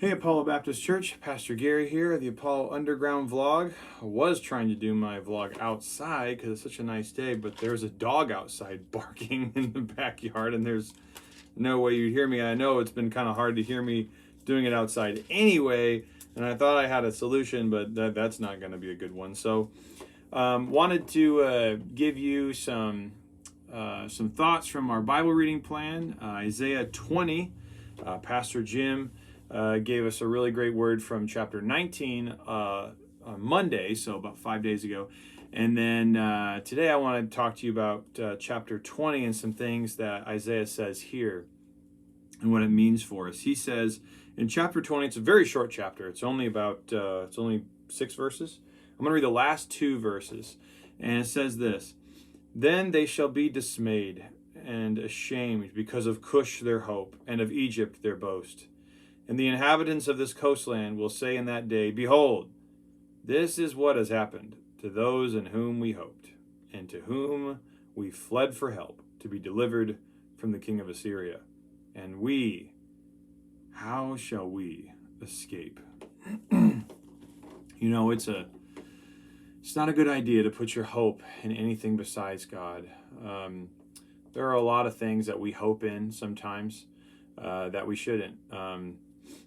Hey, Apollo Baptist Church, Pastor Gary here, the Apollo Underground vlog. I was trying to do my vlog outside because it's such a nice day, but there's a dog outside barking in the backyard and there's no way you'd hear me. I know it's been kind of hard to hear me doing it outside anyway, and I thought I had a solution, but that's not going to be a good one. So wanted to give you some thoughts from our Bible reading plan, Isaiah 20. Pastor Jim gave us a really great word from chapter 19 on Monday, so about 5 days ago. And then today I want to talk to you about chapter 20 and some things that Isaiah says here and what it means for us. He says in chapter 20, it's a very short chapter. It's only it's only 6 verses. I'm going to read the last 2 verses. And it says this: "Then they shall be dismayed and ashamed because of Cush their hope, and of Egypt their boast. And the inhabitants of this coastland will say in that day, Behold, this is what has happened to those in whom we hoped, and to whom we fled for help, to be delivered from the king of Assyria. And we, how shall we escape?" You know, it's not a good idea to put your hope in anything besides God. There are a lot of things that we hope in sometimes that we shouldn't.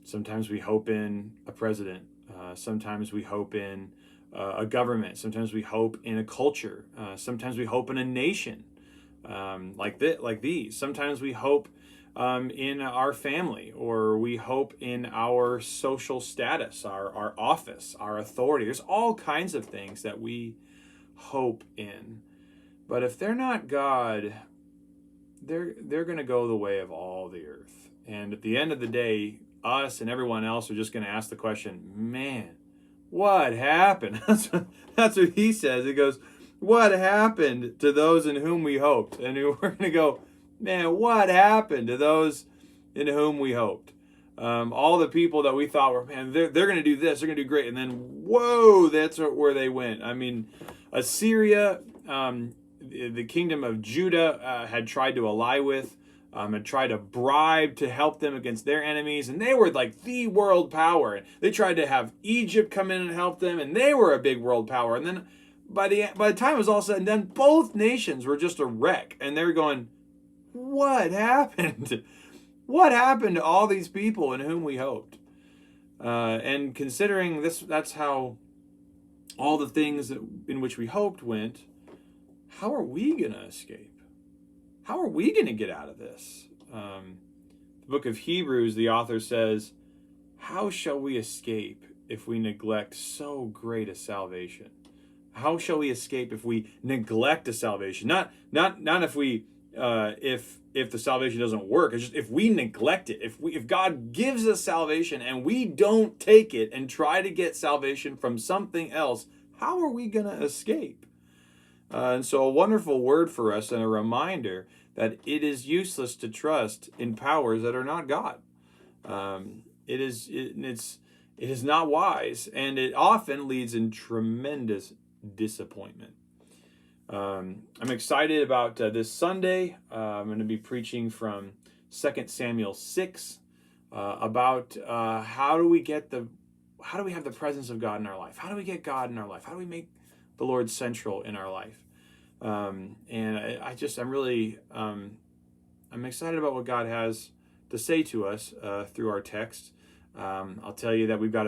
Sometimes we hope in a president. Sometimes we hope in a government. Sometimes we hope in a culture. Sometimes we hope in a nation like these. Sometimes we hope in our family, or we hope in our social status, our office, our authority. There's all kinds of things that we hope in. But if they're not God, they're going to go the way of all the earth. And at the end of the day, us and everyone else are just going to ask the question, man, what happened? That's what he says. He goes, what happened to those in whom we hoped? And we're going to go, man, what happened to those in whom we hoped? All the people that we thought were, man, they're going to do this, they're going to do great. And then, whoa, that's where they went. I mean, Assyria, the kingdom of Judah had tried to ally with, had tried to bribe to help them against their enemies, and they were like the world power. They tried to have Egypt come in and help them, and they were a big world power. And then by the time it was all said and done, both nations were just a wreck, and they were going, what happened? What happened to all these people in whom we hoped? And considering this, that's how all the things in which we hoped went. How are we going to escape? How are we going to get out of this? The book of Hebrews, the author says, how shall we escape if we neglect so great a salvation? How shall we escape if we neglect a salvation? Not if we if the salvation doesn't work. It's just if we neglect it. If God gives us salvation and we don't take it and try to get salvation from something else, how are we going to escape? And so a wonderful word for us and a reminder that it is useless to trust in powers that are not God. It is not wise, and it often leads in tremendous disappointment. I'm excited about this Sunday. I'm going to be preaching from 2 Samuel 6 about how do we have the presence of God in our life? How do we get God in our life? How do we make the Lord central in our life? And I'm excited about what God has to say to us through our text. I'll tell you that we've got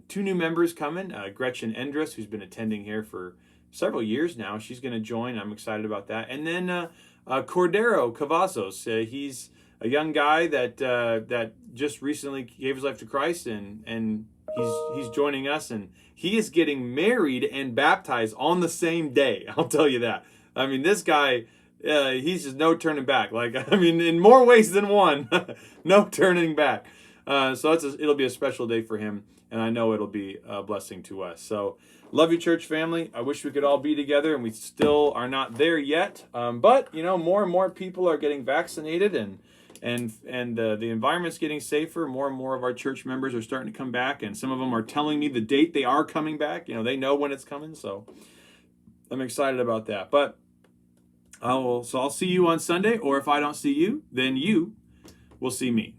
2 new members coming. Gretchen Endress, who's been attending here for several years now. She's going to join. I'm excited about that. And then Cordero Cavazos. He's a young guy that just recently gave his life to Christ, and he's joining us, and he is getting married and baptized on the same day. I'll tell you that. I mean, this guy, he's just no turning back. In more ways than one, no turning back. So it'll be a special day for him, and I know it'll be a blessing to us. So love you, church family. I wish we could all be together, and we still are not there yet. But more and more people are getting vaccinated, and the environment's getting safer. More and more of our church members are starting to come back, and some of them are telling me the date they are coming back. They know when it's coming, so I'm excited about that. But I'll see you on Sunday, or if I don't see you, then you will see me.